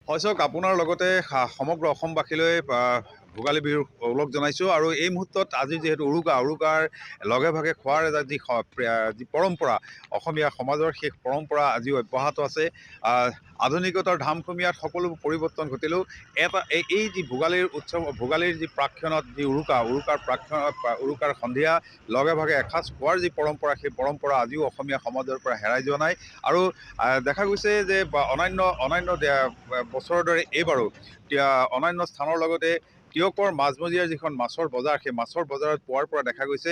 হয় চাওক, আপোনাৰ লগতে সমগ্ৰ অসমবাসীলৈ ভোগালী বিহুৰ ওলগ জনাইছোঁ। আৰু এই মুহূৰ্তত আজি যিহেতু উৰুকাৰ লগে ভাগে খোৱাৰ যি পৰম্পৰা, অসমীয়া সমাজৰ সেই পৰম্পৰা আজিও অব্যাহত আছে। আধুনিকতাৰ ধামখুমীয়াত সকলো পৰিৱৰ্তন ঘটিলেও এই যি ভোগালীৰ উৎসৱ, ভোগালীৰ যি প্ৰাক্ষণত যি উৰুকাৰ সন্ধিয়া লগে ভাগে এসাঁজ খোৱাৰ যি পৰম্পৰা, সেই পৰম্পৰা আজিও অসমীয়া সমাজৰ পৰা হেৰাই যোৱা নাই। আৰু দেখা গৈছে যে অন্যান্য বছৰৰ দৰে এইবাৰো অন্যান্য স্থানৰ লগতে তিয়কৰ মাজমজিয়াৰ যিখন মাছৰ বজাৰ, সেই মাছৰ বজাৰত পোৱাৰ পৰা দেখা গৈছে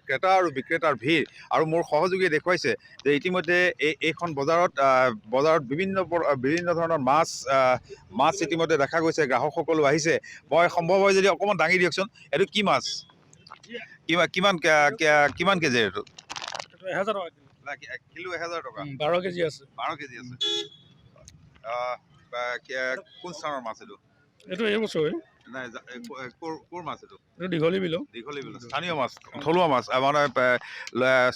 ক্ৰেতা আৰু বিক্ৰেতাৰ ভিৰ। আৰু মোৰ সহযোগীয়ে দেখুৱাইছে যে ইতিমধ্যে এইখন বজাৰত বিভিন্ন ধৰণৰ মাছ ইতিমধ্যে দেখা গৈছে। গ্ৰাহকসকলো আহিছে। মই সম্ভৱ হয় যদি অকণমান দাঙি দিয়কচোন, এইটো কি মাছ? কিমান কেজি এইটো? 1000 টকা কিলো 1000 টকা। 12 কেজি আছে। 12 কেজি আছে। কোন স্থানৰ মাছ এইটো? এইটো এই বছৰে নাই, ক'ৰ মাছ এইটো? এইটো দীঘলী বিল। স্থানীয় মাছ, থলুৱা মাছ, মানে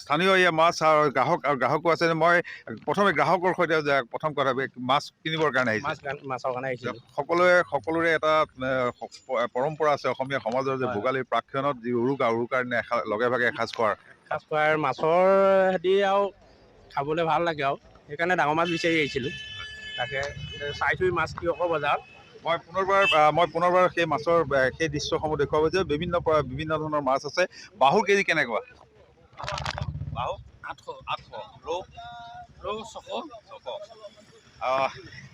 স্থানীয় মাছ। আৰু গ্ৰাহকো আছে। মই প্ৰথমে গ্ৰাহকৰ সৈতে প্ৰথম কথা, মাছ কিনিবৰ কাৰণে আহিছে। মাছৰ কাৰণে আহিছিল। সকলোৰে এটা পৰম্পৰা আছে অসমীয়া সমাজৰ, যে ভোগালীৰ প্ৰাক্ষণত যি উৰুকাৰ দিনা লগে ভাগে এসাঁজ খোৱাৰ মাছৰ হেতি আৰু খাবলৈ ভাল লাগে, আৰু সেইকাৰণে ডাঙৰ মাছ বিচাৰি আহিছিলোঁ। তাকে চাইছোঁ মাছ তিয়কৰ বজাৰত। মই পুনৰবাৰ সেই মাছৰ সেই দৃশ্যসমূহ দেখুৱাব যে বিভিন্ন ধৰণৰ মাছ আছে। বাহুৰ কেজি কেনেকুৱা? বাহু 800। ৰৌ 600।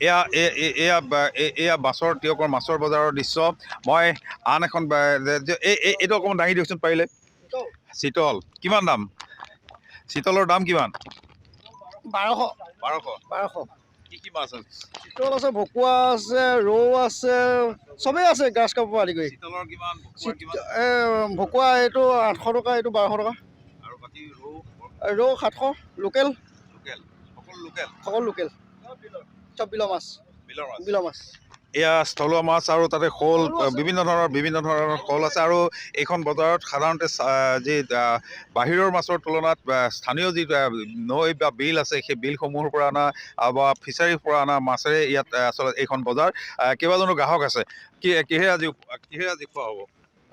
এয়া তিয়কৰ মাছৰ বজাৰৰ দৃশ্য। মই আন এখন এইটো অকণমান দাঙি দিয়কচোন পাৰিলে। চিতল কিমান দাম? চিতলৰ দাম কিমান? 1200। কি মাছ আছে? চিতল আছে, ভকুৱা আছে, ৰৌ আছে, চবেই আছে, গাছ কাপৰ আদি কৰি। চিতলৰ কিমান? ভকুৱা এইটো 800 টকা, এইটো 1200 টকা। আৰু বাকী ৰৌ 700। লোকেল, সকলো লোকেল। চব বিলৰ মাছ। এয়া স্থলুৱা মাছ, আৰু তাতে শ'ল, বিভিন্ন ধৰণৰ শ'ল আছে। আৰু এইখন বজাৰত সাধাৰণতে যি বাহিৰৰ মাছৰ তুলনাত স্থানীয় যি নৈ বা বিল আছে, সেই বিলসমূহৰ পৰা অনা বা ফিচাৰীৰ পৰা অনা মাছেৰে ইয়াত আচলতে এইখন বজাৰ। কেইবাজনো গ্ৰাহক আছে। কিহেৰে আজি খোৱা হ'ব?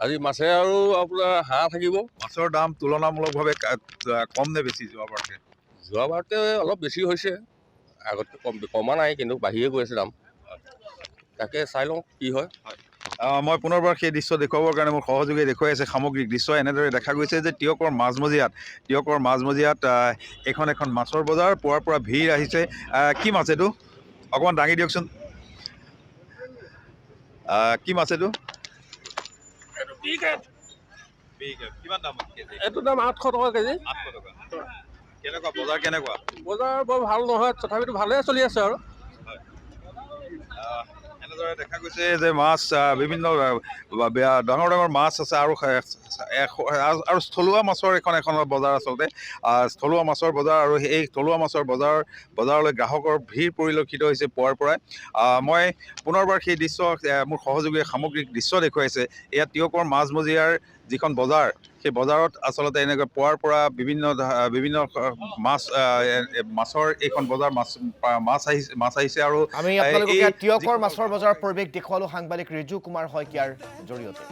আজি মাছে আৰু আপোনাৰ হাঁহ থাকিব। মাছৰ দাম তুলনামূলকভাৱে কম নে বেছি যোৱাবাৰতকৈ? যোৱাবাৰতে অলপ বেছি হৈছে, আগতকৈ কমা নাই, কিন্তু বাঢ়িয়ে গৈ আছে দাম। তাকে চাই লওঁ কি হয়। মই পুনৰবাৰ সেই দৃশ্য দেখুৱাবৰ কাৰণে মোৰ সহযোগীয়ে দেখুৱাই আছে সামগ্ৰিক দৃশ্য। এনেদৰে দেখা গৈছে যে তিয়কৰ মাজমজিয়াত এখন মাছৰ বজাৰ, পুৱাৰ পৰা ভিৰ আহিছে। কি মাছ এইটো? অকণমান দাঙি দিয়কচোন। কি মাছ এইটো? কিমান দাম? এইটো দাম 800 টকা কেজি। 800 টকা। কেনেকুৱা বজাৰ? কেনেকুৱা? বজাৰ বৰ ভাল নহয়, তথাপিতো ভালেই চলি আছে আৰু। এনেদৰে দেখা গৈছে যে মাছ, বিভিন্ন ডাঙৰ মাছ আছে। আৰু স্থলুৱা মাছৰ এখন বজাৰ আচলতে। স্থলুৱা মাছৰ বজাৰ, আৰু এই থলুৱা মাছৰ বজাৰলৈ গ্ৰাহকৰ ভিৰ পৰিলক্ষিত হৈছে পুৱাৰ পৰাই। মই পুনৰবাৰ সেই দৃশ্য, মোৰ সহযোগীয়ে সামগ্ৰিক দৃশ্য দেখুৱাইছে। এয়া তিয়কৰ মাজমজিয়াৰ যিখন বজাৰ, সেই বজাৰত আচলতে এনেকৈ পুৱাৰ পৰা বিভিন্ন মাছৰ এইখন বজাৰ, মাছ আহিছে। আৰু আমি আপোনালোকক তিয়কৰ মাছৰ বজাৰৰ পৰিৱেশ দেখুৱালো সাংবাদিক ৰিজু কুমাৰ শইকীয়াৰ জৰিয়তে।